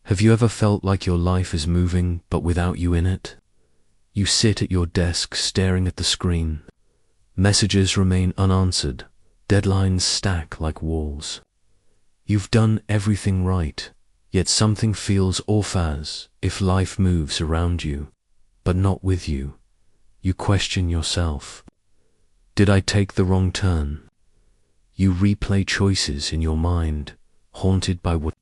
Have you ever felt like your life is moving but without you in it? You sit at your desk staring at the screen. Messages remain unanswered. Deadlines stack like walls. You've done everything right, yet something feels off as if life moves around you, but not with you. You question yourself. Did I take the wrong turn? You replay choices in your mind, haunted by what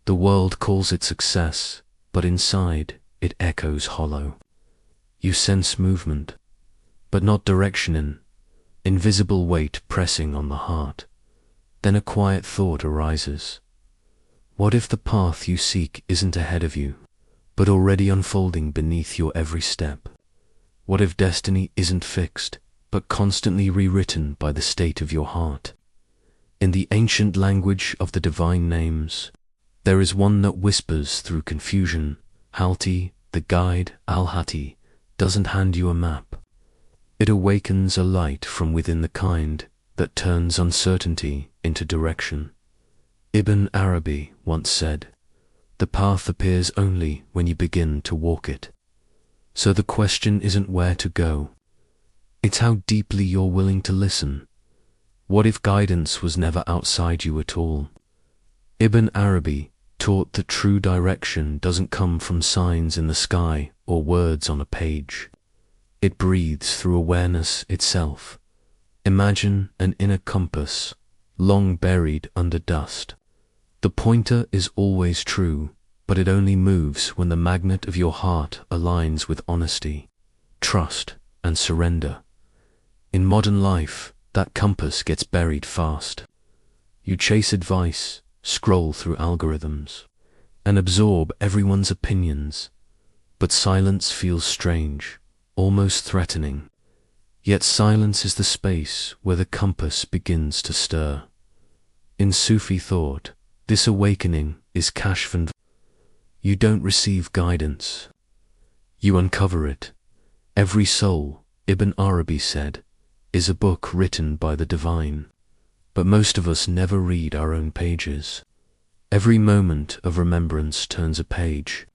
the world calls it success, but inside it echoes hollow. You sense movement, but not direction, in invisible weight pressing on the heart. Then a quiet thought arises. What if the path you seek isn't ahead of you, but already unfolding beneath your every step? What if destiny isn't fixed, but constantly rewritten by the state of your heart? In the ancient language of the divine names, there is one that whispers through confusion. Al-Hadi, the guide, Al-Hadi, doesn't hand you a map. It awakens a light from within, the kind that turns uncertainty into direction. Ibn Arabi once said, "The path appears only when you begin to walk it." So the question isn't where to go. It's how deeply you're willing to listen. What if guidance was never outside you at all? Ibn Arabi taught that true direction doesn't come from signs in the sky or words on a page. It breathes through awareness itself. Imagine an inner compass, long buried under dust. The pointer is always true, but it only moves when the magnet of your heart aligns with honesty, trust, and surrender. In modern life, that compass gets buried fast. You chase advice, scroll through algorithms, and absorb everyone's opinions. But silence feels strange, almost threatening. Yet silence is the space where the compass begins to stir. In Sufi thought, this awakening is kashf. You don't receive guidance. You uncover it. Every soul, Ibn Arabi said, is a book written by the divine. But most of us never read our own pages. Every moment of remembrance turns a page.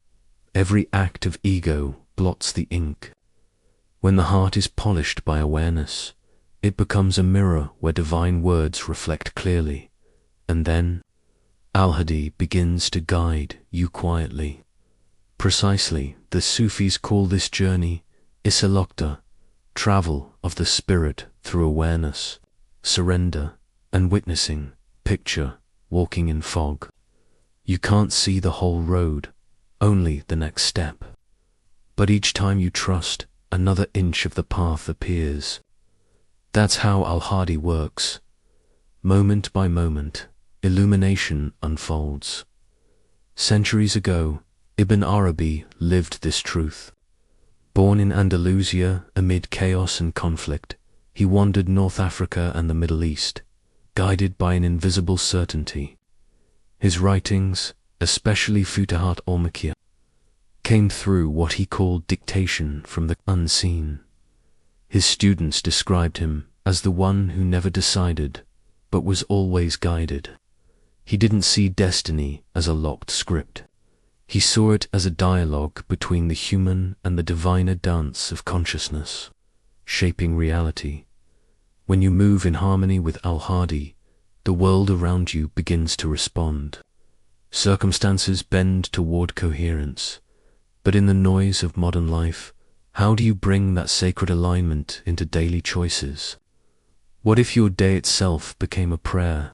Every act of ego blots the ink. When the heart is polished by awareness, it becomes a mirror where divine words reflect clearly. And then, Al-Hadi begins to guide you quietly. Precisely, the Sufis call this journey Isalokta, travel of the spirit through awareness, surrender, and witnessing. Picture walking in fog. You can't see the whole road, only the next step. But each time you trust, another inch of the path appears. That's how Al-Hadi works. Moment by moment, illumination unfolds. Centuries ago, Ibn Arabi lived this truth. Born in Andalusia amid chaos and conflict, he wandered North Africa and the Middle East, guided by an invisible certainty. His writings, especially Futuhat al-Makkiyah, came through what he called dictation from the unseen. His students described him as the one who never decided, but was always guided. He didn't see destiny as a locked script. He saw it as a dialogue between the human and the diviner dance of consciousness, shaping reality. When you move in harmony with Al-Hadi, the world around you begins to respond. Circumstances bend toward coherence. But in the noise of modern life, how do you bring that sacred alignment into daily choices? What if your day itself became a prayer?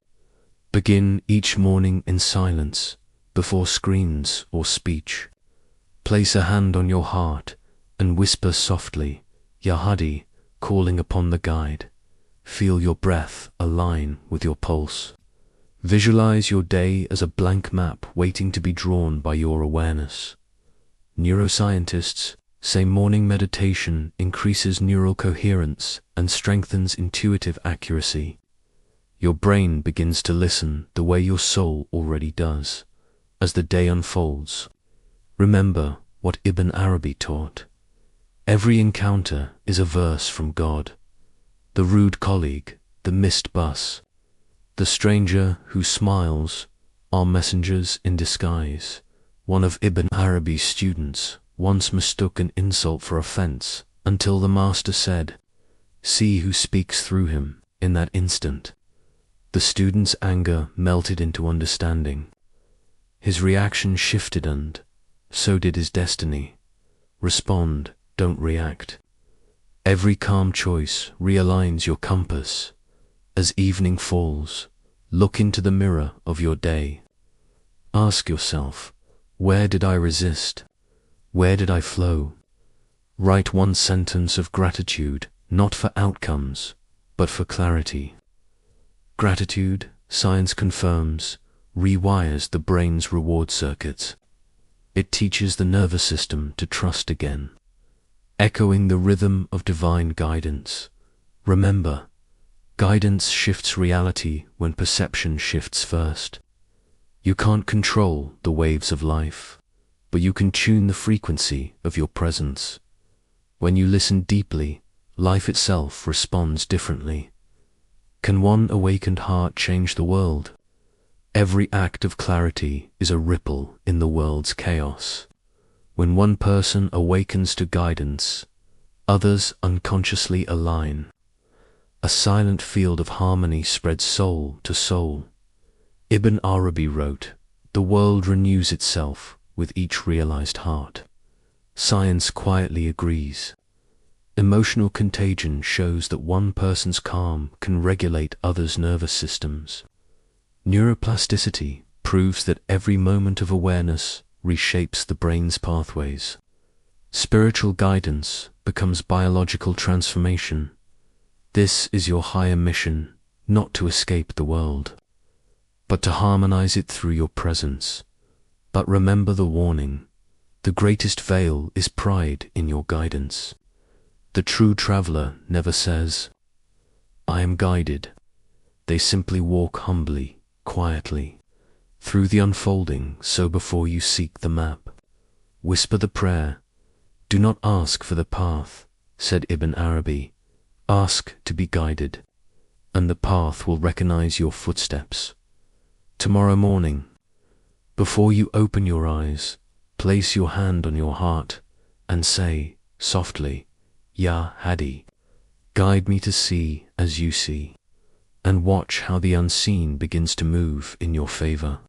Begin each morning in silence, before screens or speech. Place a hand on your heart and whisper softly, Ya Hadi, calling upon the guide. Feel your breath align with your pulse. Visualize your day as a blank map waiting to be drawn by your awareness. Neuroscientists say morning meditation increases neural coherence and strengthens intuitive accuracy. Your brain begins to listen the way your soul already does. As the day unfolds, remember what Ibn Arabi taught. Every encounter is a verse from God. The rude colleague, the missed bus, the stranger who smiles are messengers in disguise. One of Ibn Arabi's students once mistook an insult for offense until the master said, "See who speaks through him." In that instant, the student's anger melted into understanding. His reaction shifted, and so did his destiny. Respond, don't react. Every calm choice realigns your compass. As evening falls, look into the mirror of your day. Ask yourself, where did I resist? Where did I flow? Write one sentence of gratitude, not for outcomes, but for clarity. Gratitude, science confirms, rewires the brain's reward circuits. It teaches the nervous system to trust again, echoing the rhythm of divine guidance. Remember, guidance shifts reality when perception shifts first. You can't control the waves of life, but you can tune the frequency of your presence. When you listen deeply, life itself responds differently. Can one awakened heart change the world? Every act of clarity is a ripple in the world's chaos. When one person awakens to guidance, others unconsciously align. A silent field of harmony spreads soul to soul. Ibn Arabi wrote, "The world renews itself with each realized heart." Science quietly agrees. Emotional contagion shows that one person's calm can regulate others' nervous systems. Neuroplasticity proves that every moment of awareness reshapes the brain's pathways. Spiritual guidance becomes biological transformation. This is your higher mission, not to escape the world, but to harmonize it through your presence. But remember the warning: the greatest veil is pride in your guidance. The true traveler never says, "I am guided." They simply walk humbly, quietly, through the unfolding. So before you seek the map, whisper the prayer. Do not ask for the path, said Ibn Arabi. Ask to be guided, and the path will recognize your footsteps. Tomorrow morning, before you open your eyes, place your hand on your heart and say softly, "Ya Hadi, guide me to see as you see," and watch how the unseen begins to move in your favor.